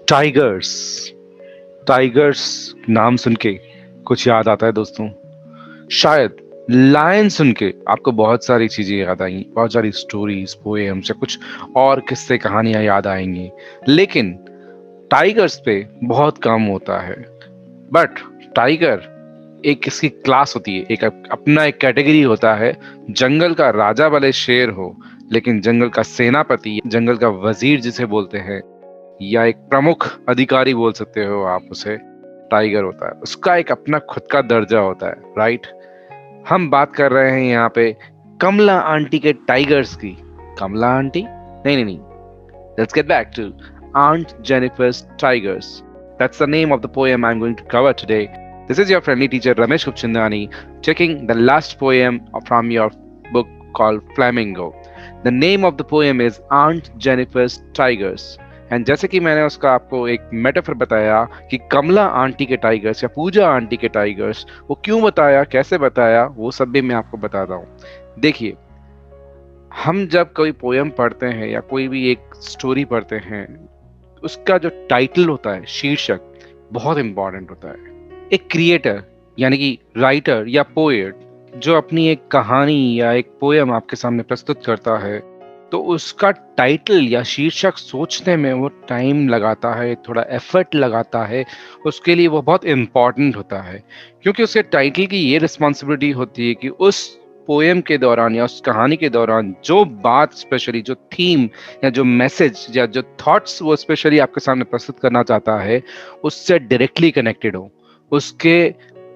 Tigers. Tigers नाम सुन के कुछ याद आता है दोस्तों? शायद लायन सुन के आपको बहुत सारी चीजें याद आएंगी, बहुत सारी स्टोरीज, पोएम्स या कुछ और किस्से कहानियां याद आएंगी। लेकिन टाइगर्स पे बहुत कम होता है। बट टाइगर एक इसकी क्लास होती है, एक अपना एक कैटेगरी होता है। जंगल का राजा भले शेर हो, लेकिन जंगल का सेनापति, जंगल का वजीर जिसे बोलते हैं, या एक प्रमुख अधिकारी बोल सकते हो आप उसे, टाइगर होता है। उसका एक अपना खुद का दर्जा होता है, राइट? हम बात कर रहे हैं यहाँ पे कमला आंटी के टाइगर्स की। कमला आंटी? नहीं नहीं नहीं, let's get back to Aunt Jennifer's Tigers. That's the name of the poem I'm going to cover today. This is your friendly teacher Ramesh Kupchandani taking the last poem from your book called Flamingo. The name of the poem is Aunt Jennifer's Tigers. And जैसे कि मैंने उसका आपको एक metaphor बताया कि कमला aunty के tigers या पूजा आंटी के टाइगर्स, वो क्यों बताया, कैसे बताया, वो सब भी मैं आपको बताता हूँ। देखिए, हम जब कोई पोयम पढ़ते हैं या कोई भी एक स्टोरी पढ़ते हैं, उसका जो टाइटल होता है, शीर्षक, बहुत इंपॉर्टेंट होता है। एक क्रिएटर यानी कि राइटर या पोएट जो अपनी एक कहानी या एक पोयम आपके सामने प्रस्तुत करता है, तो उसका टाइटल या शीर्षक सोचने में वो टाइम लगाता है, थोड़ा एफर्ट लगाता है। उसके लिए वो बहुत इम्पॉर्टेंट होता है, क्योंकि उसके टाइटल की ये रिस्पॉन्सिबिलिटी होती है कि उस पोएम के दौरान या उस कहानी के दौरान जो बात, स्पेशली जो थीम या जो मैसेज या जो थॉट्स वो स्पेशली आपके सामने प्रस्तुत करना चाहता है, उससे डायरेक्टली कनेक्टेड हो। उसके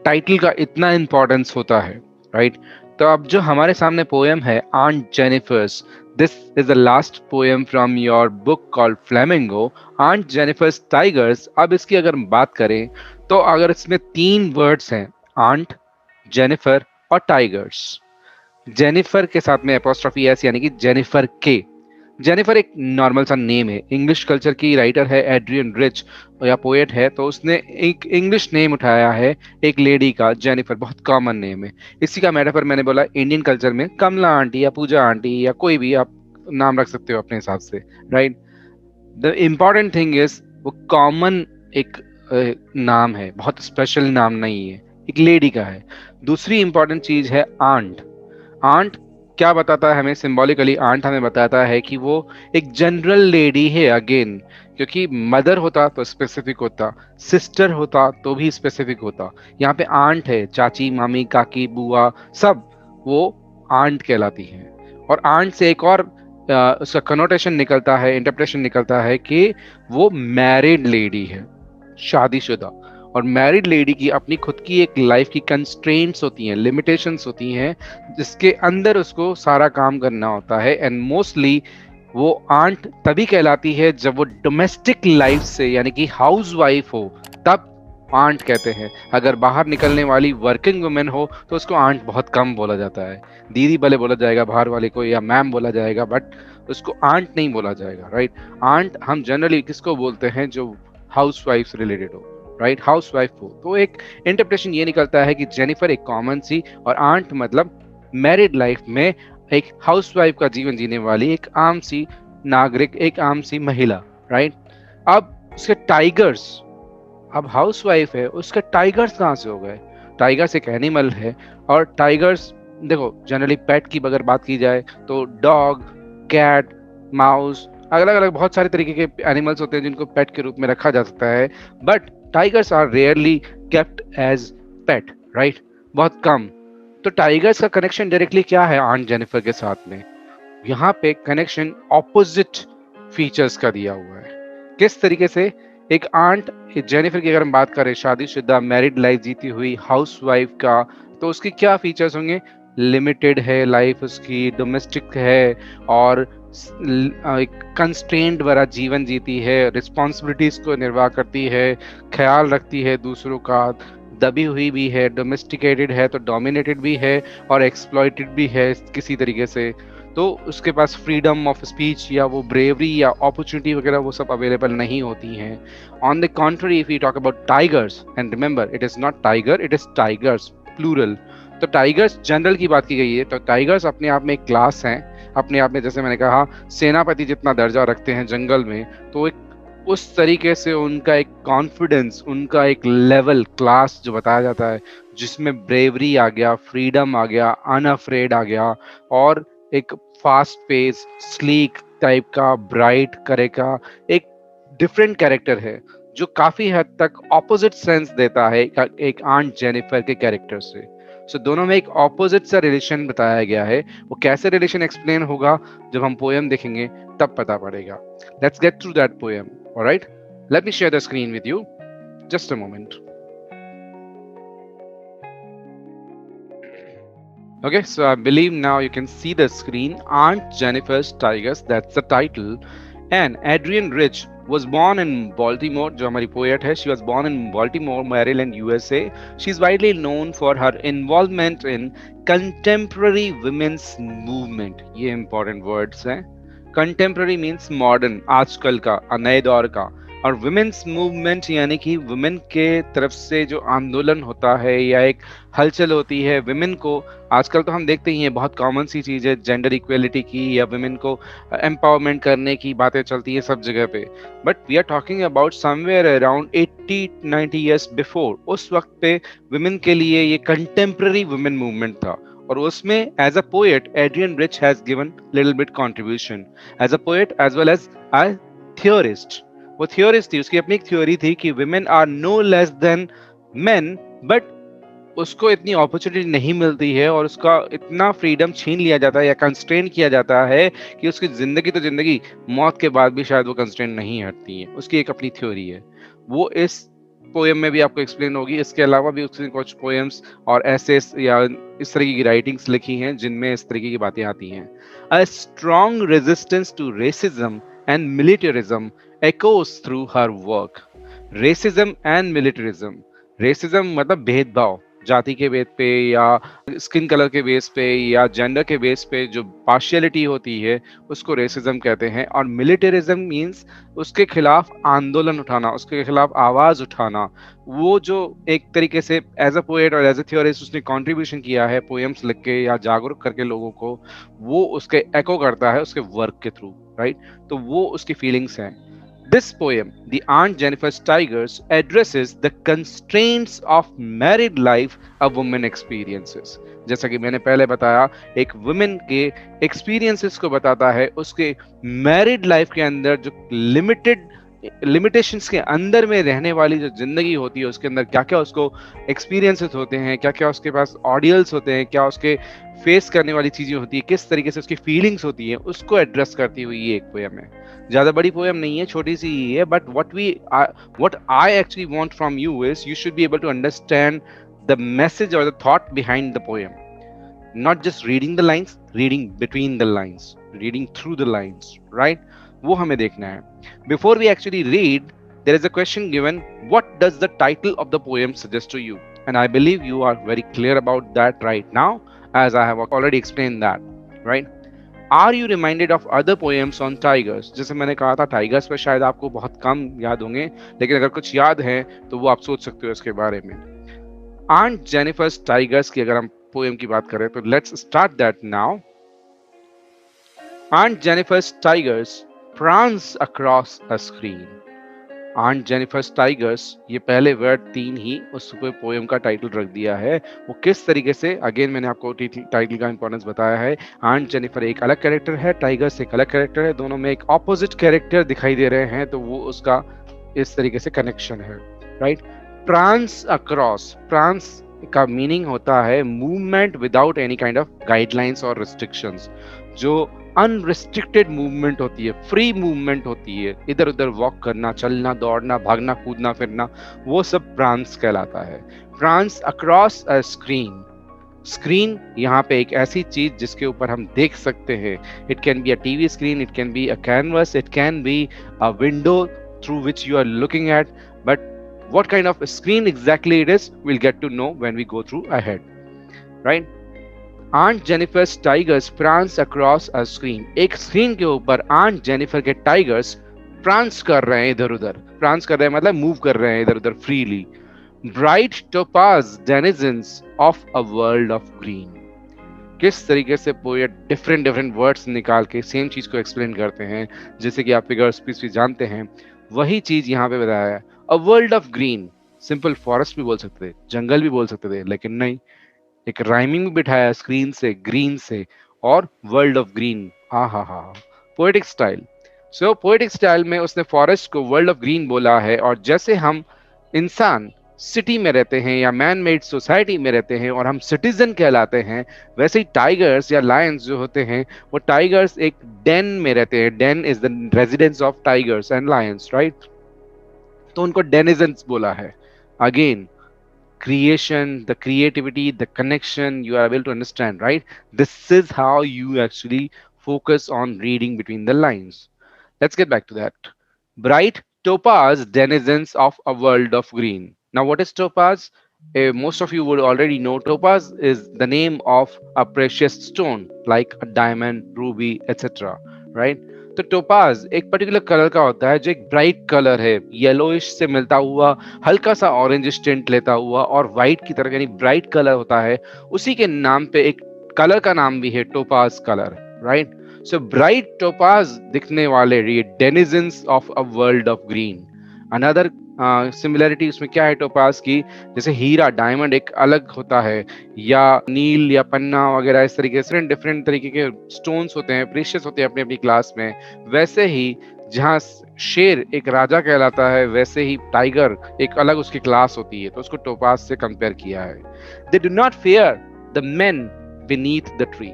टाइटल का इतना इम्पोर्टेंस होता है, राइट? तो अब जो हमारे सामने पोएम है aunt Jennifer's, this is the last poem from your book called Flamingo, aunt Jennifer's tigers. अब इसकी अगर हम बात करें तो अगर इसमें 3 वर्ड्स हैं, आंट, जेनिफर और टाइगर्स। जेनिफर के साथ में एपोस्ट्रोफी एस यानी कि जेनिफर के। जेनिफर एक नॉर्मल सा नेम है। इंग्लिश कल्चर की राइटर है एड्रियन रिच या पोएट है, तो उसने एक इंग्लिश नेम उठाया है एक लेडी का, जेनिफर, बहुत कॉमन नेम है। इसी का मेटाफर मैंने बोला, इंडियन कल्चर में कमला आंटी या पूजा आंटी या कोई भी आप नाम रख सकते हो अपने हिसाब से, right? The important thing is वो कॉमन एक नाम है, बहुत स्पेशल नाम नहीं है, एक लेडी का है। दूसरी इंपॉर्टेंट चीज है आंट। आंट क्या बताता है हमें सिंबॉलिकली? आंट हमें बताता है कि वो एक जनरल लेडी है, अगेन, क्योंकि मदर होता तो स्पेसिफिक होता, सिस्टर होता तो भी स्पेसिफिक होता। यहाँ पे आंट है, चाची, मामी, काकी, बुआ, सब वो आंट कहलाती हैं। और आंट से एक और उसका कनोटेशन निकलता है, इंटरप्रेशन निकलता है कि वो मैरिड लेडी है, शादीशुदा। और मैरिड लेडी की अपनी खुद की एक लाइफ की कंस्ट्रेंट्स होती हैं, लिमिटेशंस होती हैं, जिसके अंदर उसको सारा काम करना होता है। एंड मोस्टली वो आंट तभी कहलाती है जब वो डोमेस्टिक लाइफ से यानी कि हाउस वाइफ हो, तब आंट कहते हैं। अगर बाहर निकलने वाली वर्किंग वुमेन हो तो उसको आंट बहुत कम बोला जाता है। दीदी भले बोला जाएगा बाहर वाले को, या मैम बोला जाएगा, बट उसको आंट नहीं बोला जाएगा, राइट? आंट हम जनरली किसको बोलते हैं? जो हाउस वाइफ से रिलेटेड हो, राइट? हाउस वाइफ हो। तो एक इंटरप्रिटेशन ये निकलता है कि जेनिफर एक कॉमन सी, और आंट मतलब मैरिड लाइफ में एक हाउस वाइफ का जीवन जीने वाली एक आम सी नागरिक, एक आम सी महिला, राइट? अब उसके टाइगर्स, अब हाउस वाइफ है, उसके टाइगर्स कहाँ से हो गए? टाइगर्स एक एनिमल है, और टाइगर्स देखो जनरली पेट की अगर बात की जाए तो डॉग, कैट, माउस, अलग अलग बहुत सारे तरीके के एनिमल्स होते हैं जिनको पेट के रूप में रखा जा सकता है। But tigers are rarely kept as pet, right? बहुत कम। तो टाइगर्स का कनेक्शन डायरेक्टली क्या है आंट जेनिफर के साथ में? यहाँ पे कनेक्शन ऑपोजिट फीचर्स का दिया हुआ है। किस तरीके से? एक आंट जेनिफर की अगर हम बात करें, शादीशुदा मैरिड लाइफ जीती हुई हाउस वाइफ का, तो उसके क्या फीचर्स होंगे? लिमिटेड है लाइफ उसकी, डोमेस्टिक है, और एक कंस्ट्रेंट भरा जीवन जीती है, रिस्पॉन्सिबिलिटीज को निर्वाह करती है, ख्याल रखती है दूसरों का, दबी हुई भी है, डोमेस्टिकेटेड है तो डोमिनेटेड भी है, और एक्सप्लॉइटेड भी है किसी तरीके से। तो उसके पास फ्रीडम ऑफ स्पीच या वो ब्रेवरी या अपॉर्चुनिटी वगैरह वो सब अवेलेबल नहीं होती हैं। On the contrary, if you talk about tigers, and remember it is not tiger, it is tigers plural. तो टाइगर्स जनरल की बात की गई है, तो टाइगर्स अपने आप में एक क्लास हैं, अपने आप में, जैसे मैंने कहा, सेनापति जितना दर्जा रखते हैं जंगल में। तो एक उस तरीके से उनका एक कॉन्फिडेंस, उनका एक लेवल क्लास जो बताया जाता है, जिसमें ब्रेवरी आ गया, फ्रीडम आ गया, अनअफ्रेड आ गया, और एक फास्ट पेस, स्लीक टाइप का, ब्राइट करे का एक डिफरेंट कैरेक्टर है, जो काफी हद तक ऑपोजिट सेंस देता है एक आंट जेनिफर के कैरेक्टर से। सो दोनों में एक ऑपोजिट सा रिलेशन बताया गया है। वो कैसे रिलेशन एक्सप्लेन होगा जब हम पोएम देखेंगे तब पता पड़ेगा। Let's get through that poem. Alright, let me share the screen with you, just a moment. Okay, so I believe now you can see the screen. Aunt Jennifer's Tigers, that's the title. And Adrienne Rich was born in Baltimore, जो हमारी poet है. She was born in Baltimore, Maryland, USA. She's widely known for her involvement in contemporary women's movement. ये important words हैं. Contemporary means modern, आजकल का, नए दौर का, और वुमेन्स मूवमेंट यानी कि वुमेन के तरफ से जो आंदोलन होता है या एक हलचल होती है वुमेन को। आजकल तो हम देखते ही हैं, बहुत कॉमन सी चीज़ है जेंडर इक्वेलिटी की, या वुमेन को एम्पावरमेंट करने की बातें चलती है सब जगह पे। But we are talking about somewhere around 80-90 years before. उस वक्त पे वुमेन के लिए ये कंटेम्प्रेरी वुमेन मूवमेंट था, और उसमें as a poet Adrienne Rich has given little bit contribution as a poet as well as a theorist. वो थियोरिस्ट थी, उसकी अपनी एक थ्योरी थी कि women are no less than men, but उसको इतनी अपॉर्चुनिटी नहीं मिलती है और उसका इतना फ्रीडम छीन लिया जाता है या कंस्ट्रेन किया जाता है कि उसकी जिंदगी तो जिंदगी, मौत के बाद भी शायद वो कंस्ट्रेन नहीं हटती है। उसकी एक अपनी थ्योरी है, वो इस पोएम में भी आपको एक्सप्लेन होगी। इसके अलावा भी उसने कुछ पोएम्स और एसेस या इस तरीके की राइटिंग्स लिखी हैं जिनमें इस तरीके की बातें आती हैं। A strong resistance to racism and militarism echoes through her work. Racism and militarism. Racism मतलब भेदभाव, जाति के बेस पे या स्किन कलर के बेस पे या जेंडर के बेस पे जो पार्शियलिटी होती है उसको रेसिज्म कहते हैं। और मिलिटरिज्म मींस उसके खिलाफ आंदोलन उठाना, उसके खिलाफ आवाज उठाना। वो जो एक तरीके से एज अ पोएट और एज अ थियोरिस्ट उसने कंट्रीब्यूशन किया है पोएम्स लिख के या जागरूक करके लोगों को, वो उसके एको करता है उसके वर्क के थ्रू, राइट? तो वो उसकी फीलिंग्स हैं। This poem, The Aunt Jennifer's Tigers, addresses the constraints of married life a woman experiences. जैसा कि मैंने पहले बताया, एक वुमेन के एक्सपीरियंसेस को बताता है, उसके मैरिड लाइफ के अंदर जो लिमिटेशंस के अंदर में रहने वाली जो जिंदगी होती है, उसके अंदर क्या क्या उसको एक्सपीरियंसेस होते हैं, क्या क्या उसके पास ऑडियल्स होते हैं, क्या उसके फेस करने वाली चीजें होती है, किस तरीके से उसकी फीलिंग्स होती हैं, उसको एड्रेस करती हुई ये एक पोएम है। ज्यादा बड़ी पोएम नहीं है, छोटी सी ही है, but what I actually want from you is you should be able to understand the message और the thought behind the poem, not just reading the lines, reading between the lines, reading through the lines, right? वो हमें देखना है। Before we actually read, there is a question given, what does the title of the poem suggest to you? And I believe you are very clear about that right now, as I have already explained that, right? Are you reminded of other poems on tigers? जैसे मैंने कहा था, tigers पे शायद आपको बहुत कम याद होंगे, लेकिन अगर कुछ याद है तो वो आप सोच सकते हो इसके बारे में। आंट जेनिफर्स टाइगर्स की अगर हम पोएम की बात करें तो let's start that now. Aunt Jennifer's tigers prance across a screen. Aunt Jennifer's tigers, ये पहले वर्ड तीन ही उस पोएम का टाइटल रख दिया है। वो किस तरीके से, अगेन मैंने आपको टाइटल का इंपॉर्टेंस बताया है। आंट जेनिफर एक अलग कैरेक्टर है, टाइगर्स एक अलग कैरेक्टर है, दोनों में एक ऑपोजिट कैरेक्टर दिखाई दे रहे हैं, तो वो उसका इस तरीके से कनेक्शन है, राइट? प्रांस अक्रॉस, प्रांस का मीनिंग होता है movement without any kind of guidelines और रिस्ट्रिक्शंस। जो अनरिस्ट्रिक्टेड मूवमेंट होती है, फ्री मूवमेंट होती है, इधर उधर वॉक करना, चलना, दौड़ना, भागना, कूदना, फिरना, वो सब प्रांस कहलाता है। Prawns across a screen. Screen यहाँ पे एक ऐसी चीज जिसके ऊपर हम देख सकते हैं। It can be a TV screen, it can be a canvas, it can be a window through which you are looking at, but what kind of a screen exactly it is, we'll get to know when we go through ahead, right? Aunt Jennifer's tigers prance across a screen. एक screen के ऊपर aunt Jennifer के tigers prawns कर रहे हैं इधर उधर। Prawns कर रहे हैं मतलब मूव कर रहे हैं इधर उधर freely. Bright topaz denizens of a world of green. किस तरीके से पोएट डिफरेंट डिफरेंट वर्ड्स निकाल के सेम चीज को एक्सप्लेन करते हैं, जैसे कि आप फिगर स्पीच भी जानते हैं, वही चीज यहाँ पे बताया है। A world of green, simple forest भी बोल सकते थे, जंगल भी बोल सकते थे, लेकिन नहीं, एक राइमिंग भी बिठाया स्क्रीन से, ग्रीन से, और वर्ल्ड ऑफ ग्रीन। हा, पोएटिक स्टाइल। सो पोएटिक स्टाइल में उसने फॉरेस्ट को वर्ल्ड ऑफ ग्रीन बोला है। और जैसे हम इंसान सिटी में रहते हैं या मैन मेड सोसाइटी में रहते हैं और हम सिटीजन कहलाते हैं, वैसे ही टाइगर्स या लायंस जो होते हैं, वो टाइगर्स एक डेन में रहते हैं। Den is the residence of tigers and lions, right? तो उनको डेनिजन्स बोला है। Again, creation, the creativity, the connection, you are able to understand, right? This is how you actually focus on reading between the lines. Let's get back to that. Bright topaz, denizens of a world of green. Now, what is topaz? Most of you would already know topaz is the name of a precious stone like a diamond, ruby, etc. Right? तो topaz एक particular colour का होता है जो एक bright colour है, yellowish से मिलता हुआ, हल्का सा ऑरेंज टिंट लेता हुआ और व्हाइट की तरह, यानी ब्राइट कलर होता है। उसी के नाम पे एक कलर का नाम भी है topaz colour, right? So bright topaz दिखने वाले ये denizens of a world of green. Another similarity उसमें क्या है टोपाज की, जैसे हीरा, डायमंड एक अलग होता है, या नील या पन्ना वगैरह, इस तरीके से डिफरेंट तरीके के स्टोन्स होते हैं, प्रीशियस होते हैं अपनी अपनी क्लास में। वैसे ही जहाँ शेर एक राजा कहलाता है, वैसे ही टाइगर एक अलग उसकी क्लास होती है, तो उसको टोपाज से कंपेयर किया है। दे do not fear the men beneath the tree.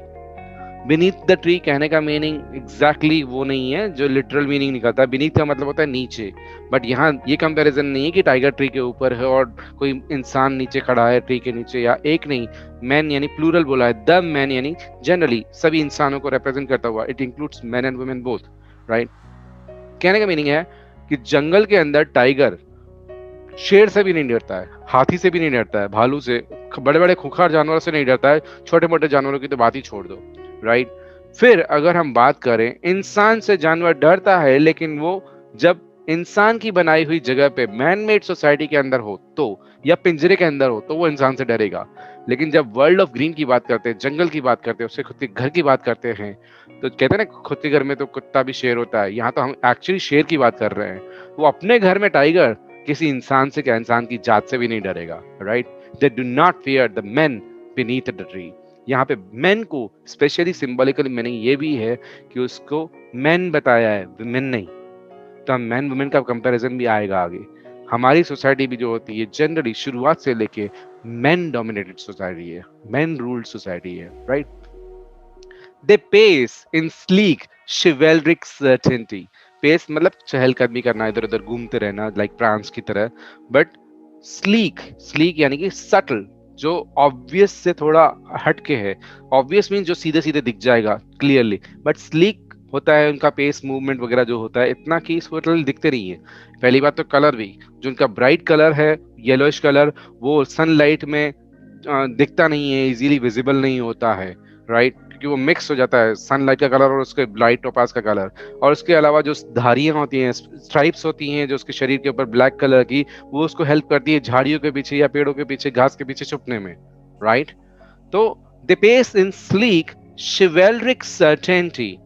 Beneath the tree कहने का मीनिंग एग्जैक्टली वो नहीं है जो लिटरल मीनिंग निकलता है। बीनीथ का मतलब होता है नीचे, बट यहाँ ये कंपैरिजन नहीं है कि टाइगर ट्री के ऊपर है और कोई इंसान नीचे खड़ा है ट्री के नीचे, या एक नहीं, मैन यानी प्लूरल बोला है, द मैन यानी जनरली सभी इंसानों को रिप्रेजेंट करता हुआ, it includes man and women both, right? कहने का मीनिंग है कि जंगल के अंदर टाइगर शेर से भी नहीं डरता है, हाथी से भी नहीं डरता है, भालू से, बड़े बड़े खूंखार जानवरों से नहीं डरता है, छोटे मोटे जानवरों की तो बात ही छोड़ दो, राइट? फिर अगर हम बात करें इंसान से, जानवर डरता है, लेकिन वो जब इंसान की बनाई हुई जगह पे मैन मेड सोसाइटी के अंदर हो तो, या पिंजरे के अंदर हो तो वो इंसान से डरेगा। लेकिन जब वर्ल्ड ऑफ ग्रीन की बात करते हैं, जंगल की बात करते हैं, उसके खुद के घर की बात करते हैं, तो कहते हैं ना खुद के घर में तो कुत्ता भी शेर होता है, यहाँ तो हम एक्चुअली शेर की बात कर रहे हैं। वो अपने घर में टाइगर किसी इंसान से क्या, इंसान की जात से भी नहीं डरेगा, right? They do not fear the men beneath the tree. यहाँ पे मेन को स्पेशली सिंबॉलिकली मीनिंग ये भी है कि उसको मेन बताया है, वुमेन नहीं। तो मैन वुमेन का कंपैरिजन भी आएगा आगे। हमारी सोसाइटी भी जो होती है जनरली शुरुआत से लेके मेन डोमिनेटेड सोसाइटी है, मेन रूल्ड सोसाइटी है, right? They pace in sleek chivalric certainty. Pace मतलब चहलकदमी करना, इधर उधर घूमते रहना, लाइक प्रांस की तरह। बट स्लीक, स्लीक यानी कि सटल, जो ऑब्वियस से थोड़ा हटके है। ऑब्वियस मीन जो सीधे सीधे दिख जाएगा क्लियरली, बट स्लीक होता है उनका पेस, मूवमेंट वगैरह जो होता है, इतना कि इसको दिखते नहीं है। पहली बात तो कलर भी, जो उनका ब्राइट कलर है, येलोइश कलर, वो सनलाइट में दिखता नहीं है, इजीली विजिबल नहीं होता है, राइट? क्योंकि वो मिक्स हो जाता है सनलाइट का कलर और उसके लाइट टोपाज का कलर। और उसके अलावा जो धारियां होती हैं, स्ट्राइप्स होती हैं जो उसके शरीर के ऊपर ब्लैक कलर की, वो उसको हेल्प करती है झाड़ियों के पीछे या पेड़ों के पीछे, घास के पीछे छुपने में, राइट? तो they pace in sleek chivalric certainty.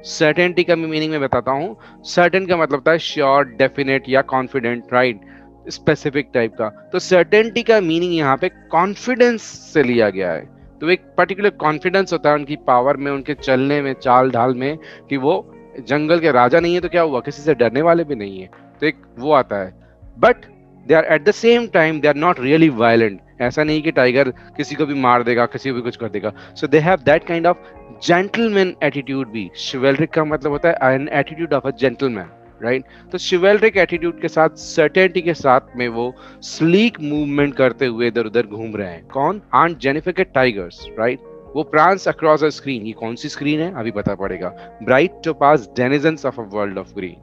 Certainty का मीनिंग मैं बताता हूँ। सर्टेन का मतलब होता है श्योर, डेफिनेट या कॉन्फिडेंट, राइट? स्पेसिफिक टाइप का। तो सर्टेनिटी का मीनिंग यहाँ पे कॉन्फिडेंस से लिया गया है। तो एक पर्टिकुलर कॉन्फिडेंस होता है उनकी पावर में, उनके चलने में, चाल ढाल में, कि वो जंगल के राजा नहीं है तो क्या हुआ, किसी से डरने वाले भी नहीं है, तो एक वो आता है। But they are at the same time they are not really violent. ऐसा नहीं कि टाइगर किसी को भी मार देगा, किसी को भी कुछ कर देगा। So they have that kind of gentleman attitude भी। शिवेलरिक का मतलब होता है an attitude of a gentleman, right? तो शिवेलरिक एटीट्यूड के साथ, सर्टेनिटी के साथ में वो स्लीक मूवमेंट करते हुए इधर उधर घूम रहे हैं। कौन? आंट जेनिफर के टाइगर्स, राइट? वो प्रांस अक्रॉस अ स्क्रीन। ये कौन सी स्क्रीन है अभी पता पड़ेगा। Bright topaz denizens of a world of green.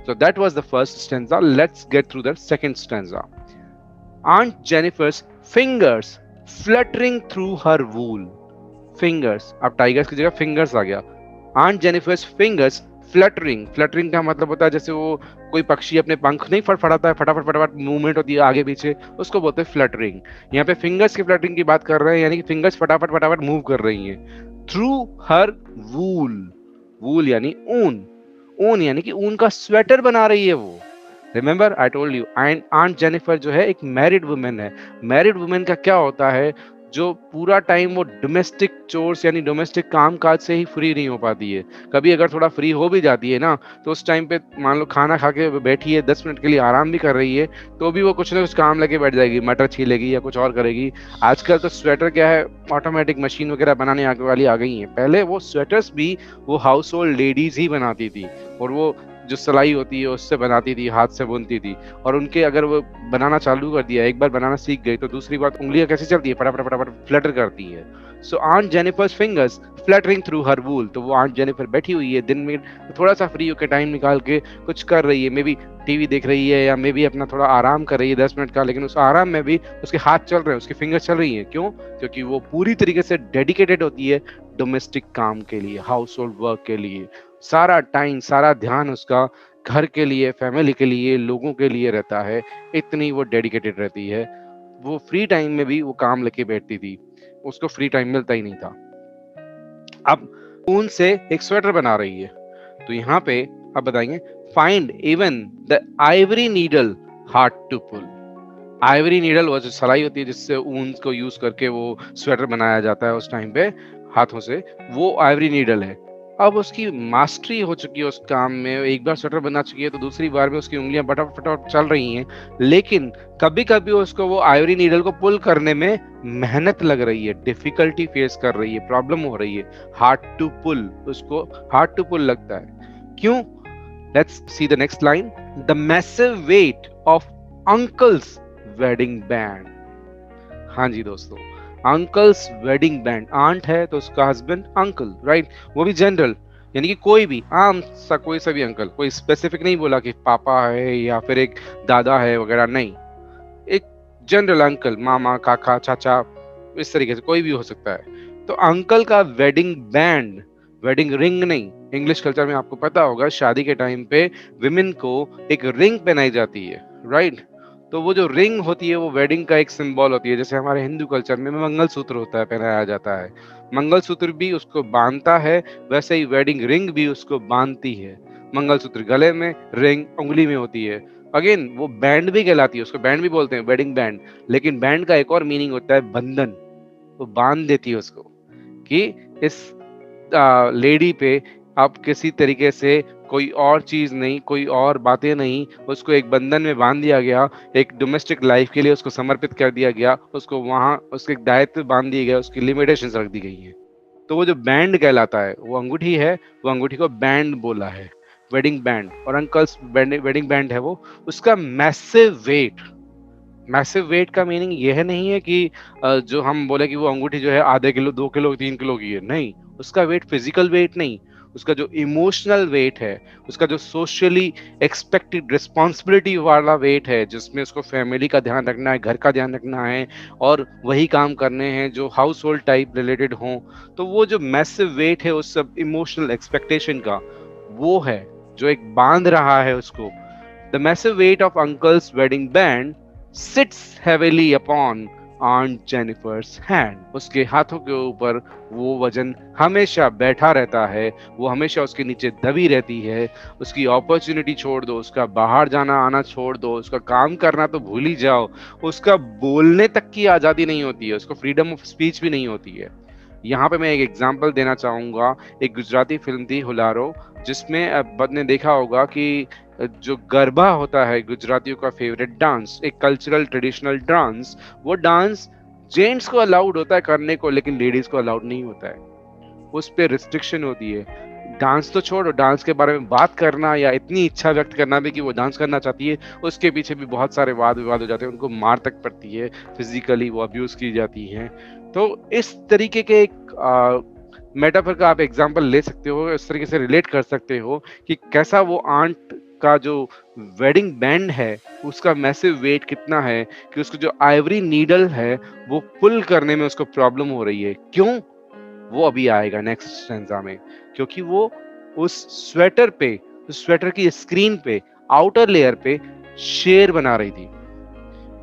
So that was the first stanza. Let's get through the second stanza. Aunt Jennifer's fingers fluttering through her wool. Fingers, अब tigers की जगह fingers आ गया. Aunt Jennifer's fingers fluttering, fluttering का मतलब होता है जैसे वो कोई पक्षी अपने पंख नहीं फड़फड़ाता है, फटाफट फटाफट मूवमेंट होती है आगे पीछे, उसको बोलते हैं फ्लटरिंग। यहाँ पे फिंगर्स की फ्लटरिंग की बात कर रहे हैं, यानी कि फिंगर्स फटाफट फटाफट मूव कर रही हैं थ्रू हर वूल। वूल यानी ऊन, ऊन यानी कि ऊन का स्वेटर बना रही है वो। Remember I told you, aunt Jennifer जो है एक मैरिड वुमेन है। मैरिड वुमेन का क्या होता है, जो पूरा टाइम वो डोमेस्टिक चोर्स यानी डोमेस्टिक काम काज से ही फ्री नहीं हो पाती है। कभी अगर थोड़ा फ्री हो भी जाती है ना, तो उस टाइम पे मान लो खाना खा के बैठी है, 10 मिनट के लिए आराम भी कर रही है, तो भी वो कुछ ना कुछ काम लेके बैठ जाएगी, मटर छीलेगी या कुछ और करेगी। आजकल तो स्वेटर क्या है, ऑटोमेटिक मशीन वगैरह बनाने वाली आ गई है। पहले वो स्वेटर्स भी वो हाउस होल्ड लेडीज ही बनाती थी, और वो जो सिलाई होती है उससे बनाती थी, हाथ से बुनती थी। और उनके अगर वो बनाना चालू कर दिया, एक बार बनाना सीख गई, तो दूसरी बार उंगलियां कैसे चलती है, फटाफट फटाफट फ्लटर करती है। So aunt Jennifer's fingers fluttering through her wool. तो वो आंट जेनिफर बैठी हुई है दिन में, थोड़ा सा फ्री होकर टाइम निकाल के कुछ कर रही है, मे बी टीवी देख रही है या मे बी अपना थोड़ा आराम कर रही है 10 मिनट का, लेकिन उस आराम में भी उसके हाथ चल रहे हैं, उसकी फिंगर्स चल रही हैं। क्यों? क्योंकि वो पूरी तरीके से डेडिकेटेड होती है डोमेस्टिक काम के लिए, हाउस होल्ड वर्क के लिए। सारा टाइम, सारा ध्यान उसका घर के लिए, फैमिली के लिए, लोगों के लिए रहता है। इतनी वो डेडिकेटेड रहती है। वो फ्री टाइम में भी वो काम लेके बैठती थी, उसको फ्री टाइम मिलता ही नहीं था। अब ऊन से एक स्वेटर बना रही है, तो यहाँ पे आप बताएंगे, find even the ivory needle hard to pull. Ivory needle वो जो सलाई होती है जिससे ऊन को यूज करके वो स्वेटर बनाया जाता है उस टाइम पे हाथों से, वो आइवरी नीडल है। अब उसकी मास्टरी हो चुकी है उस काम में, एक बार स्वेटर बना चुकी है, तो दूसरी बार में उसकी उंगलियां फटाफट फटाफट चल रही हैं। लेकिन कभी कभी उसको वो आइवरी नीडल को पुल करने में मेहनत लग रही है, डिफिकल्टी फेस कर रही है, प्रॉब्लम हो रही है, हार्ड टू पुल, उसको हार्ड टू पुल लगता है। क्यों? Let's see the next line. The massive weight of uncles wedding band. हाँ जी दोस्तों, अंकल्स वेडिंग बैंड। आंट है तो उसका हस्बैंड अंकल, राइट? वो भी जनरल, यानी कि कोई भी आम सा कोई सा भी अंकल, कोई स्पेसिफिक नहीं बोला कि पापा है या फिर एक दादा है वगैरह, नहीं, एक जनरल अंकल, मामा, काका, चाचा, इस तरीके से कोई भी हो सकता है। तो अंकल का वेडिंग बैंड, वेडिंग रिंग नहीं। इंग्लिश कल्चर में आपको पता होगा शादी के टाइम पे विमेन को एक रिंग पहनाई जाती है, राइट? तो वो जो रिंग होती है वो वेडिंग का एक सिंबल होती है। जैसे हमारे हिंदू कल्चर में मंगलसूत्र होता है, पहनाया जाता है, मंगलसूत्र भी उसको बांधता है, वैसे ही वेडिंग रिंग भी उसको बांधती है। मंगलसूत्र गले में, रिंग उंगली में होती है। अगेन वो बैंड भी कहलाती है, उसको बैंड भी बोलते हैं, वेडिंग बैंड। लेकिन बैंड का एक और मीनिंग होता है बंधन, वो बांध देती है उसको, कि इस लेडी पे आप किसी तरीके से कोई और चीज नहीं, कोई और बातें नहीं, उसको एक बंधन में बांध दिया गया, एक डोमेस्टिक लाइफ के लिए उसको समर्पित कर दिया गया, उसको वहां उसके दायित्व बांध दिए गए, उसकी लिमिटेशंस रख दी गई हैं। तो वो जो बैंड कहलाता है, वो अंगूठी है, वो अंगूठी को बैंड बोला है, वेडिंग बैंड। और अंकल्स वेडिंग बैंड है वो, उसका मैसिव वेट। मैसिव वेट का मीनिंग यह नहीं है कि जो हम बोले कि वो अंगूठी जो है आधे किलो, 2 किलो, 3 किलो की है, नहीं। उसका वेट फिजिकल वेट नहीं, उसका जो इमोशनल वेट है, उसका जो सोशली एक्सपेक्टेड रिस्पॉन्सिबिलिटी वाला वेट है, जिसमें उसको फैमिली का ध्यान रखना है, घर का ध्यान रखना है, और वही काम करने हैं जो हाउस होल्ड टाइप रिलेटेड हों। तो वो जो मैसिव वेट है उस सब इमोशनल एक्सपेक्टेशन का, वो है जो एक बांध रहा है उसको। The massive weight of uncles wedding band sits heavily upon Aunt Jennifer's hand. उसके हाथों के ऊपर वो वजन हमेशा बैठा रहता है, वो हमेशा उसके नीचे दबी रहती है। उसकी अपॉर्चुनिटी छोड़ दो, उसका बाहर जाना आना छोड़ दो, उसका काम करना तो भूल ही जाओ, उसका बोलने तक की आज़ादी नहीं होती है, उसको फ्रीडम ऑफ स्पीच भी नहीं होती है। यहाँ पे मैं एक एग्जांपल देना चाहूँगा। एक गुजराती फिल्म थी हुलारो, जिसमें आपने देखा होगा कि जो गरबा होता है गुजरातियों का फेवरेट डांस, एक कल्चरल ट्रेडिशनल डांस, वो डांस जेंट्स को अलाउड होता है करने को, लेकिन लेडीज को अलाउड नहीं होता है, उस पर रिस्ट्रिक्शन होती है। डांस तो छोड़ो, डांस के बारे में बात करना या इतनी इच्छा व्यक्त करना भी कि वो डांस करना चाहती है, उसके पीछे भी बहुत सारे वाद विवाद हो जाते हैं, उनको मार तक पड़ती है, फिजिकली वो अब्यूज की जाती हैं। तो इस तरीके के एक मेटाफर का आप एग्जांपल ले सकते हो, इस तरीके से रिलेट कर सकते हो कि कैसा वो आंट का जो वेडिंग बैंड है उसका मैसिव वेट कितना है, कि उसको जो आइवरी नीडल है वो पुल करने में उसको प्रॉब्लम हो रही है। क्यों? वो अभी आएगा नेक्स्ट स्टेंजा में, क्योंकि वो उस स्वेटर पे, उस स्वेटर की स्क्रीन पे, आउटर लेयर पे शेर बना रही थी।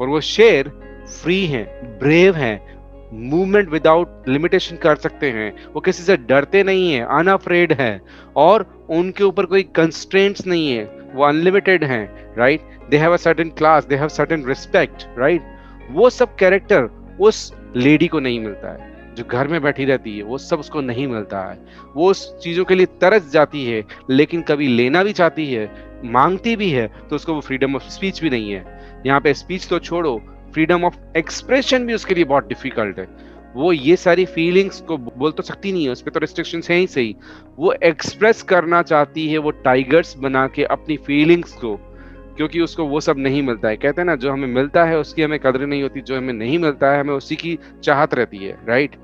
और वो शेर फ्री हैं, ब्रेव हैं, मूवमेंट विदाउट लिमिटेशन कर सकते हैं, वो किसी से डरते नहीं है, अनअफ्रेड हैं, और उनके ऊपर कोई कंस्ट्रेंट्स नहीं है, वो अनलिमिटेड हैं, right? They have a certain class, they have certain respect, right? वो सब कैरेक्टर उस लेडी को नहीं मिलता है, जो घर में बैठी रहती है, वो सब उसको नहीं मिलता है। वो उस चीजों के लिए तरस जाती है, लेकिन कभी लेना भी चाहती है, मांगती भी है, तो उसको वो फ्रीडम ऑफ स्पीच भी नहीं है। यहाँ पे स्पीच तो छोड़ो, फ्रीडम ऑफ एक्सप्रेशन भी उसके लिए बहुत डिफिकल्ट है। वो ये सारी फीलिंग्स को बोल तो सकती नहीं है, उस पर तो रिस्ट्रिक्शंस हैं ही सही। वो एक्सप्रेस करना चाहती है, वो टाइगर्स बना के अपनी फीलिंग्स को, क्योंकि उसको वो सब नहीं मिलता है। कहते हैं ना, जो हमें मिलता है उसकी हमें कदर नहीं होती, जो हमें नहीं मिलता है हमें उसी की चाहत रहती है, राइट?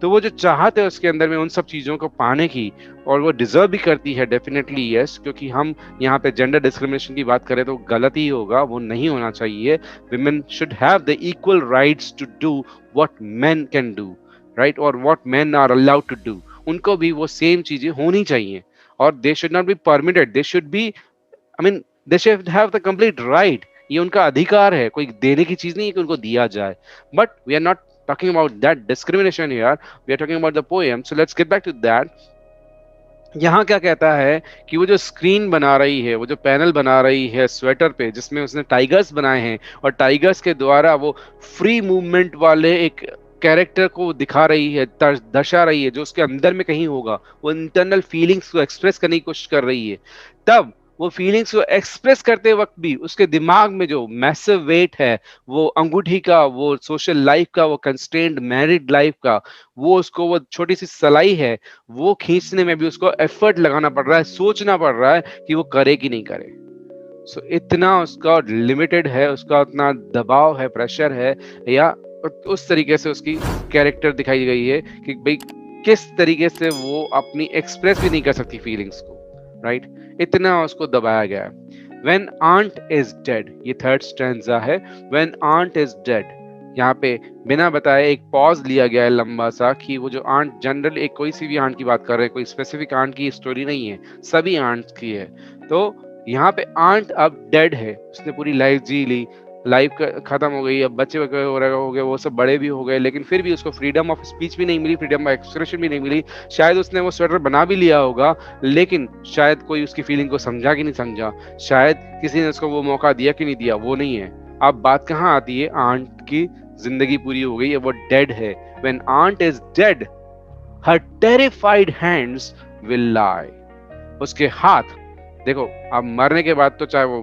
तो वो जो चाहत है उसके अंदर में उन सब चीज़ों को पाने की, और वो डिजर्व भी करती है, डेफिनेटली यस, क्योंकि हम यहाँ पे जेंडर डिस्क्रिमिनेशन की बात करें तो गलत ही होगा, वो नहीं होना चाहिए। Women should have the equal rights to do what men can do, right? और what men are allowed to do, उनको भी वो सेम चीजें होनी चाहिए। और they should not be permitted, they should be, I mean they should have the complete right. ये उनका अधिकार है, कोई देने की चीज नहीं है कि उनको दिया जाए। But we are not talking about that discrimination here, we are talking about the poem, so let's get back to that. यहाँ क्या कहता है कि वो जो स्क्रीन बना रही है, वो जो पैनल बना रही है स्वेटर पे, जिसमें उसने टाइगर्स बनाए हैं, और टाइगर्स के द्वारा वो फ्री मूवमेंट वाले एक कैरेक्टर को दिखा रही है, दर्शा रही है, जो उसके अंदर में कहीं होगा, वो इंटरनल फीलिंग्स को एक्सप्रेस करने की कोशिश कर रही है। तब वो फीलिंग्स को एक्सप्रेस करते वक्त भी उसके दिमाग में जो मैसिव वेट है, वो अंगूठी का, वो सोशल लाइफ का, वो कंस्ट्रेंड मैरिड लाइफ का, वो उसको वो छोटी सी सलाई है, वो खींचने में भी उसको एफर्ट लगाना पड़ रहा है, सोचना पड़ रहा है कि वो करे कि नहीं करे। सो इतना उसका लिमिटेड है, उसका उतना दबाव है, प्रेशर है, या उस तरीके से उसकी कैरेक्टर दिखाई गई है कि भाई किस तरीके से वो अपनी एक्सप्रेस भी नहीं कर सकती फीलिंग्स को, राइट? इतना उसको दबाया गया है। When aunt is dead, ये थर्ड स्टैंजा है। When aunt is dead, यहाँ पे बिना बताए एक पॉज लिया गया है लंबा सा, कि वो जो आंट, जनरल एक कोई सी भी आंट की बात कर रहे हैं, कोई स्पेसिफिक आंट की स्टोरी नहीं है, सभी आंट्स की है। तो यहाँ पे आंट अब डेड है, उसने पूरी लाइफ जी ली, लाइफ खत्म हो गई, अब बच्चे वगैरह हो गए, वो सब बड़े भी हो गए, लेकिन फिर भी उसको फ्रीडम ऑफ स्पीच भी नहीं मिली, फ्रीडम ऑफ एक्सप्रेशन भी नहीं मिली। शायद उसने वो स्वेटर बना भी लिया होगा, लेकिन शायद कोई उसकी फीलिंग को समझा कि नहीं समझा, शायद किसी ने उसको वो मौका दिया कि नहीं दिया, वो नहीं है। अब बात कहाँ आती है, आंट की जिंदगी पूरी हो गई है, वो डेड है। When aunt is dead, her terrified hands will lie. उसके हाथ, देखो अब मरने के बाद तो चाहे वो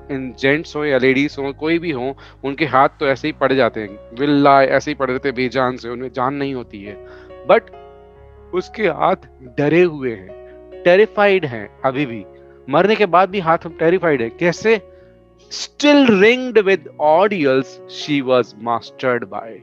जेंट्स हो या लेडीज हो, कोई भी हो, उनके हाथ तो ऐसे ही पड़ जाते हैं, विल लाई, ऐसे ही पड़ जाते हैं बेजान से, उनमें जान नहीं होती है। बट उसके हाथ डरे हुए हैं, टेरिफाइड हैं, अभी भी मरने के बाद भी हाथ टेरिफाइड है। कैसे? Still ringed with ordeals she was mastered by.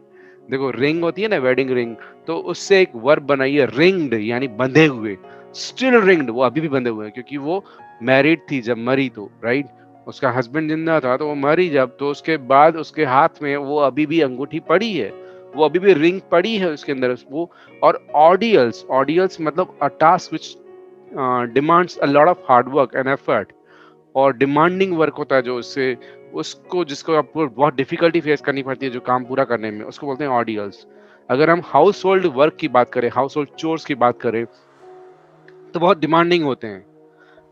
देखो रिंग होती है ना, वेडिंग रिंग, तो उससे एक वर्ब बनाइए, रिंग्ड, यानी बंधे हुए। स्टिल रिंग्ड, वो अभी भी बंधे हुए हैं, क्योंकि वो मैरिड थी जब मरी, तो राइट, उसका हस्बैंड जिंदा था तो वो मरी जब, तो उसके बाद उसके हाथ में वो अभी भी अंगूठी पड़ी है, वो अभी भी रिंग पड़ी है उसके अंदर वो। और ऑडियल्स, ऑडियल्स मतलब अ task which demands a lot of hard work and effort, और डिमांडिंग वर्क होता है जो उससे, उसको, जिसको आपको बहुत डिफिकल्टी फेस करनी पड़ती है जो काम पूरा करने में, उसको बोलते हैं ऑडियल्स। अगर हम हाउस होल्ड वर्क की बात करें, हाउस होल्ड चोर्स की बात करें, तो बहुत डिमांडिंग होते हैं।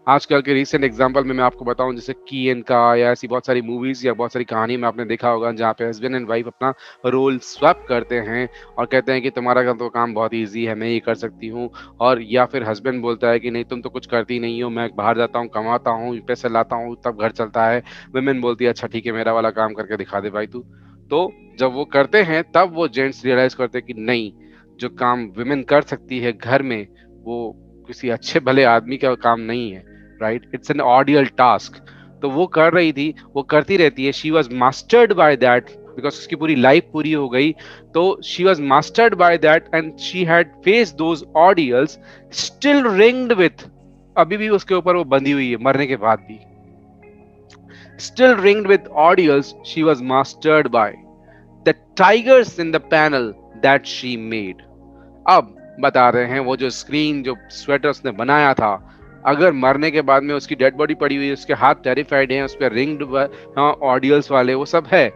आजकल के रिसेंट एग्जांपल में मैं आपको बताऊं, जैसे कीन का, या ऐसी बहुत सारी मूवीज या बहुत सारी कहानी में आपने देखा होगा, जहाँ पे हस्बैंड एंड वाइफ अपना रोल स्वैप करते हैं और कहते हैं कि तुम्हारा तो काम बहुत इजी है, मैं ये कर सकती हूँ। और या फिर हस्बैंड बोलता है कि नहीं, तुम तो कुछ करती नहीं हो, मैं बाहर जाता हूँ, कमाता हूँ, पैसे लाता हूँ, तब घर चलता है। वुमेन बोलती है अच्छा ठीक है, मेरा वाला काम करके दिखा दे भाई तू। तो जब वो करते हैं तब वो जेंट्स रियलाइज करते हैं कि नहीं, जो काम वुमेन कर सकती है घर में, वो किसी अच्छे भले आदमी का काम नहीं है, right? It's an ordeal task. तो वो कर रही थी, वो करती रहती है, she was mastered by that, because उसकी पूरी लाइफ पूरी हो गई, तो she was mastered by that and she had face those ordeals, still ringed with, अभी भी उसके ऊपर वो बंधी हुई है मरने के बाद भी, still ringed with ordeals she was mastered by the tigers in the panel that she made. अब बता रहे हैं वो जो स्क्रीन, जो स्वेटर उसने बनाया था, अगर मरने के बाद में उसकी डेड बॉडी पड़ी हुई है, उसके हाथ टेरिफाइड हैं, उस पर रिंग्ड ऑडियल्स वाले वो सब है,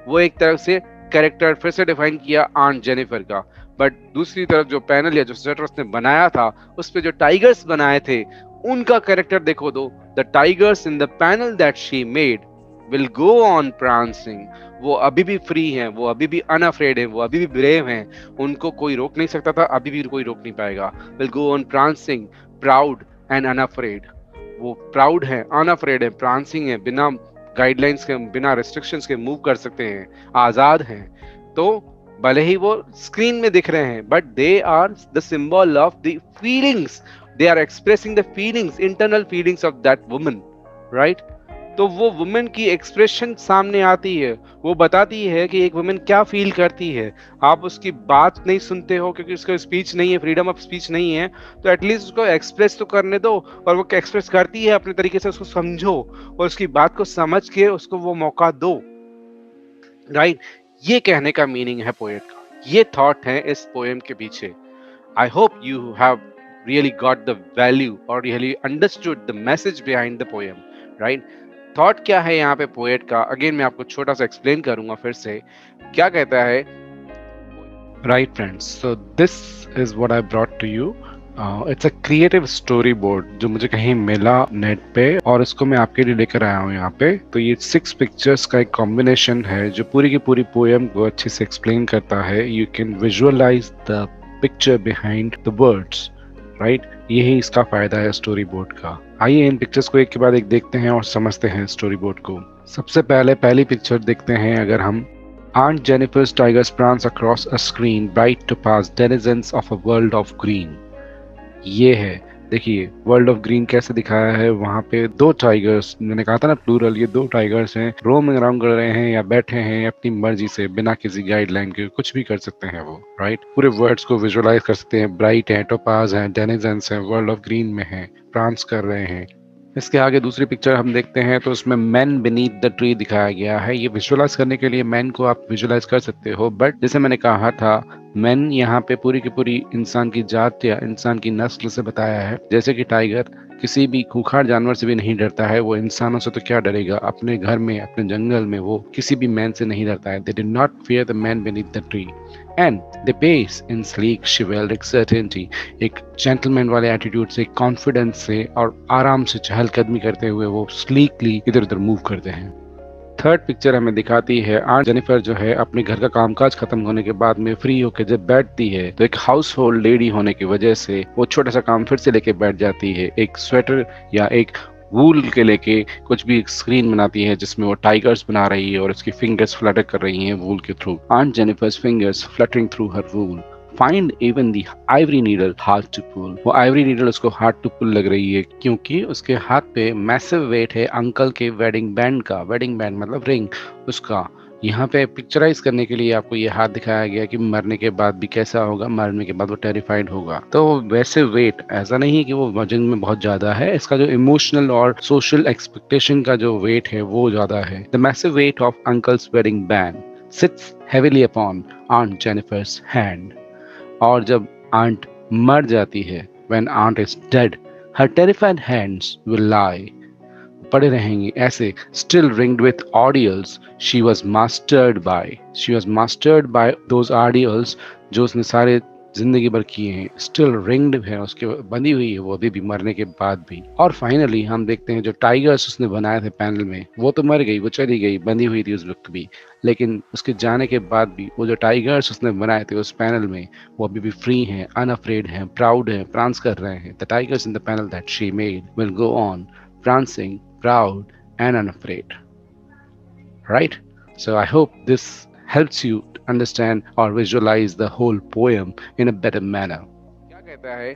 वो एक तरफ से कैरेक्टर फिर से डिफाइन किया आंट जेनिफर का। बट दूसरी तरफ जो पैनल या जो स्वेटर उसने बनाया था, उस पे जो टाइगर्स बनाए थे उनका कैरेक्टर देखो दो। The tigers in the panel that she made will go on prancing. वो अभी भी फ्री हैं, वो अभी भी अनअफ्रेड हैं, वो अभी भी ब्रेव हैं, उनको कोई रोक नहीं सकता था, अभी भी कोई रोक नहीं पाएगा। Will go on prancing proud and unafraid. वो प्राउड है, अनअफ्रेड है, प्रांसिंग है, बिना गाइडलाइंस के, बिना रिस्ट्रिक्शंस के मूव कर सकते हैं, आजाद हैं। तो भले ही वो स्क्रीन में दिख रहे हैं, but they are the symbol of the feelings, they are expressing the feelings, internal feelings of that woman, right. तो वो वुमेन की एक्सप्रेशन सामने आती है, वो बताती है कि एक वुमेन क्या फील करती है। आप उसकी बात नहीं सुनते हो क्योंकि उसका स्पीच नहीं है, फ्रीडम ऑफ स्पीच नहीं है, तो एटलीस्ट उसको एक्सप्रेस तो करने दो। और वो एक्सप्रेस करती है अपने तरीके से, उसको समझो और उसकी बात को समझ के उसको वो मौका दो, राइट। ये कहने का मीनिंग है पोएट का, ये थॉट है इस पोएम के पीछे। I hope you have really got the value or really understood the message behind the poem, right? Thought क्या है यहाँ पे पोएट का, अगेन मैं आपको छोटा सा एक्सप्लेन करूंगा फिर से। क्या कहता है, right friends, so this is what I brought to you. It's a creative storyboard जो मुझे कहीं मिला नेट पे, और इसको मैं आपके लिए लेकर आया हूँ यहाँ पे। तो ये 6 पिक्चर्स का एक कॉम्बिनेशन है जो पूरी की पूरी पोएम को अच्छे से एक्सप्लेन करता है। You can visualize the picture behind the words, right. यही इसका फायदा है स्टोरी बोर्ड का। आइए इन पिक्चर्स को एक के बाद एक देखते हैं और समझते हैं स्टोरी बोर्ड को। सबसे पहले पहली पिक्चर देखते हैं अगर हम। Aunt Jennifer's tigers prance across a screen bright to pass denizens of a world of green। ये है, देखिए वर्ल्ड ऑफ ग्रीन कैसे दिखाया है। वहाँ पे 2 टाइगर्स, मैंने कहा था ना प्लूरल, ये 2 टाइगर्स हैं, रोमिंग अराउंड कर रहे हैं या बैठे हैं अपनी मर्जी से, बिना किसी गाइडलाइन के कुछ भी कर सकते हैं वो, राइट। पूरे वर्ड्स को विजुअलाइज कर सकते हैं। ब्राइट है, टोपाज है, डेनिजेंस है, वर्ल्ड ऑफ ग्रीन में है, प्रांस कर रहे हैं। इसके आगे दूसरी पिक्चर हम देखते हैं तो उसमें मैन बीनीथ द ट्री दिखाया गया है। ये विजुअलाइज करने के लिए मैन को आप विजुअलाइज कर सकते हो, बट जैसे मैंने कहा था, मैन यहाँ पे पूरी की पूरी इंसान की जात या इंसान की नस्ल से बताया है। जैसे कि टाइगर किसी भी खूंखार जानवर से भी नहीं डरता है, वो इंसानों से तो क्या डरेगा, अपने घर में अपने जंगल में वो किसी भी मैन से नहीं डरता है। They did not fear the man beneath the tree and they pace in sleek chivalric certainty। एक जेंटलमैन वाले एटीट्यूड से, कॉन्फिडेंस से और आराम से चहलकदमी करते हुए वो स्लीकली इधर उधर मूव करते हैं। थर्ड पिक्चर हमें दिखाती है आंट जेनिफर जो है अपने घर का कामकाज खत्म होने के बाद में फ्री होकर जब बैठती है, तो एक हाउस होल्ड लेडी होने की वजह से वो छोटा सा काम फिर से लेके बैठ जाती है। एक स्वेटर या एक वूल के लेके कुछ भी एक स्क्रीन बनाती है जिसमें वो टाइगर्स बना रही है और उसकी फिंगर्स फ्लटर कर रही हैं वूल के through. Aunt Jennifer's fingers fluttering through her wool find even the ivory needle hard to pull. वो आइवरी नीडल उसको हार्ड टू पुल लग रही है क्योंकि उसके हाथ पे मैसिव वेट है अंकल के वेडिंग बैंड का। वेडिंग बैंड मतलब रिंग उसका। यहाँ पे पिक्चराइज करने के लिए आपको ये हाथ दिखाया गया कि मरने के बाद भी कैसा होगा, मरने के बाद वो टेरिफाइड होगा। तो वैसे वेट ऐसा नहीं है कि वो वजन में बहुत ज्यादा है, इसका जो इमोशनल और सोशल एक्सपेक्टेशन का जो वेट है वो ज्यादा है। The massive weight of uncles wedding band sits heavily upon aunt Jennifer's hand. और जब आंट मर जाती है, when aunt is dead, her terrified hands will lie, पड़े रहेंगी ऐसे, still ringed with ordeals she was mastered by those ordeals जो उसने सारे जिंदगी भर किए हैं। स्टिल रिंग्ड है, उसके बंधी हुई है वो अभी भी मरने के बाद भी। और फाइनली हम देखते हैं जो टाइगर्स उसने बनाए थे पैनल में, वो तो मर गई, वो चली गई, बंधी हुई थी उस वक्त भी, लेकिन उसके जाने के बाद भी वो जो टाइगर्स उसने बनाए थे उस पैनल में, वो अभी भी फ्री हैं, अनअफ्रेड हैं, प्राउड हैं, प्रांस कर रहे हैं। The tigers in the panel that she made will go on prancing, proud and unafraid, right? So I hope this helps you understand or visualize the whole poem in a better manner. क्या कहता है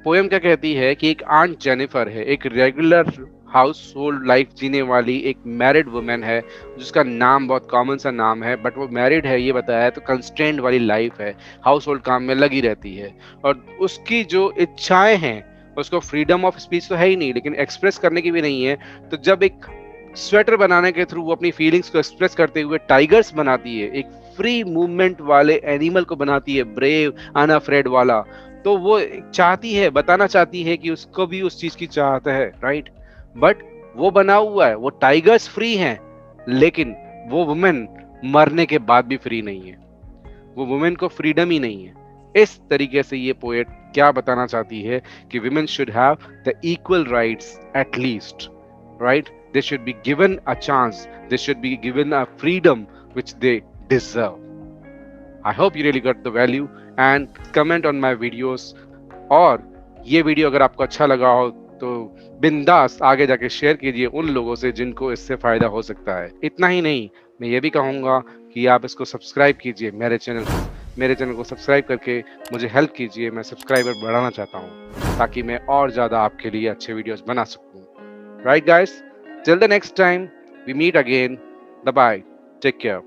poem, क्या कहती है कि एक aunt Jennifer है, एक रेगुलर हाउस होल्ड लाइफ जीने वाली एक मैरिड वुमेन है जिसका नाम बहुत कॉमन सा नाम है, बट वो मैरिड है ये बताया है, तो कंस्ट्रेंट वाली लाइफ है, हाउस होल्ड काम में लगी रहती है। और उसकी जो इच्छाएं हैं, उसको फ्रीडम ऑफ स्पीच तो है ही नहीं, लेकिन एक्सप्रेस करने की भी नहीं है। तो जब एक स्वेटर बनाने के थ्रू वो अपनी फीलिंग्स को एक्सप्रेस करते हुए टाइगर्स बनाती है, एक फ्री मूवमेंट वाले एनिमल को बनाती है, ब्रेव अनअफ्रेड वाला, तो वो चाहती है, बताना चाहती है कि उसको भी उस चीज की चाहत है, राइट? बट वो बना हुआ है, वो टाइगर्स फ्री हैं, लेकिन वो वुमेन मरने के बाद भी फ्री नहीं है, वो वुमेन को फ्रीडम ही नहीं है। इस तरीके से ये पोएट क्या बताना चाहती है कि women should have the equal rights at least, right? They should be given a chance, they should be given a freedom which they deserve. I hope you really got the value and comment on my videos. और ये video अगर आपको अच्छा लगा हो तो बिंदास आगे जाके शेयर कीजिए उन लोगों से जिनको इससे फायदा हो सकता है। इतना ही नहीं, मैं ये भी कहूँगा कि आप इसको सब्सक्राइब कीजिए, मेरे चैनल को सब्सक्राइब करके मुझे हेल्प कीजिए। मैं सब्सक्राइबर बढ़ाना चाहता हूँ ताकि मैं और ज़्यादा आपके लिए अच्छे वीडियोस बना सकूँ। Right guys, till the next time we meet again, bye bye, take care.